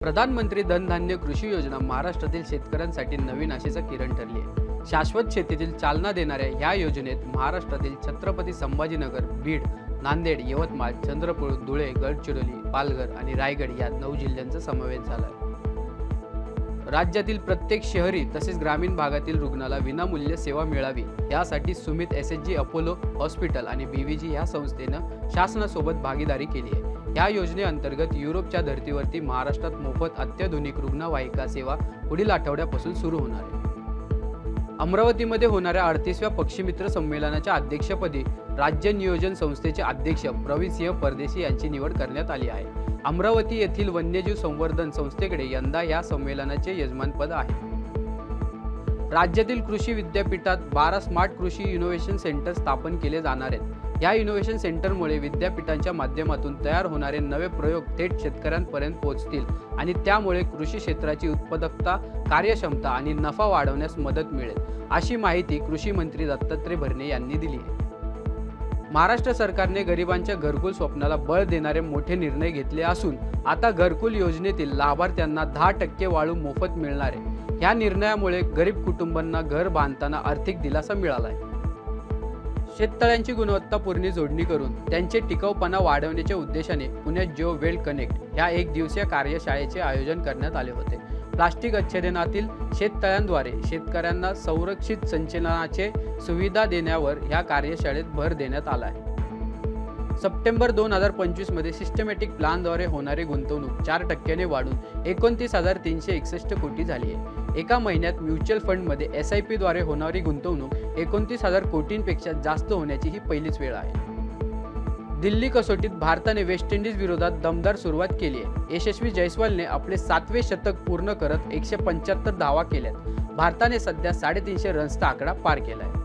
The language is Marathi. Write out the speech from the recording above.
प्रधानमंत्री धनधान्य कृषी योजना महाराष्ट्रातील शेतकऱ्यांसाठी नवीन आशेचा किरण ठरली आहे। शाश्वत शेतीतील चालना देणाऱ्या ह्या योजनेत महाराष्ट्रातील छत्रपती संभाजीनगर, बीड, नांदेड, यवतमाळ, चंद्रपूर, धुळे, गडचिरोली, पालघर आणि रायगड या 9 जिल्ह्यांचा समावेश झाला आहे। राज्यातील प्रत्येक शहरी तसेच ग्रामीण भागातील रुग्णाला विनामूल्य सेवा मिळावी यासाठी सुमित एसएचजी अपोलो हॉस्पिटल आणि बीव्हीजी या संस्थेनं शासनासोबत भागीदारी केली आहे। या योजनेअंतर्गत युरोपच्या धर्तीवरती महाराष्ट्रात मोफत अत्याधुनिक रुग्णवाहिका सेवा पुढील आठवड्यापासून सुरू होणार आहे। अमरावतीमध्ये होणाऱ्या 38व्या पक्षीमित्र संमेलनाच्या अध्यक्षपदी राज्य नियोजन संस्थेचे अध्यक्ष प्रवीणसिंह परदेशी यांची निवड करण्यात आली आहे। अमरावती येथील वन्यजीव संवर्धन संस्थेकडे यंदा या संमेलनाचे यजमानपद आहे। राज्यातील कृषी विद्यापीठात 12 स्मार्ट कृषी इनोव्हेशन सेंटर स्थापन केले जाणार आहेत। या इनोव्हेशन सेंटरमुळे विद्यापीठांच्या माध्यमातून तयार होणारे नवे प्रयोग थेट शेतकऱ्यांपर्यंत पोहोचतील आणि त्यामुळे कृषी क्षेत्राची उत्पादकता, कार्यक्षमता आणि नफा वाढवण्यास मदत मिळेल, अशी माहिती कृषी मंत्री दत्तात्रय भरणे यांनी दिली आहे। महाराष्ट्र सरकारने गरिबांच्या घरकुल स्वप्नाला बळ देणारे मोठे निर्णय घेतले असून आता घरकुल योजनेतील लाभार्थ्यांना 10% वाळू मोफत मिळणार आहे। या निर्णयामुळे गरीब कुटुंबांना घर बांधताना आर्थिक दिलासा मिळाला आहे। शेततळ्यांची गुणवत्तापूर्ण जोडणी करून त्यांचे टिकाऊपणा वाढवण्याच्या उद्देशाने पुण्यात जिओ वेल्थ कनेक्ट या 1 दिवसीय कार्यशाळेचे आयोजन करण्यात आले होते। प्लास्टिक अच्छेदनातील शेततळ्यांद्वारे शेतकऱ्यांना संरक्षित संचलनाचे सुविधा देण्यावर या कार्यशाळेत भर देण्यात आला आहे। सप्टेंबर 2025 मध्ये सिस्टमॅटिक प्लॅनद्वारे होणारी गुंतवणूक 4% वाढून 29,361 कोटी झाली आहे। एका महिन्यात म्युच्युअल फंडमध्ये SIP द्वारे होणारी गुंतवणूक 29,000 कोटींपेक्षा जास्त होण्याची ही पहिलीच वेळ आहे। दिल्ली कसोटीत भारताने वेस्ट इंडिज विरोधात दमदार सुरुवात केली आहे। यशस्वी जयस्वालने आपले 7वे शतक पूर्ण करत 175 धावा केल्यात। भारताने सध्या 350 रन्सचा आकडा पार केला आहे।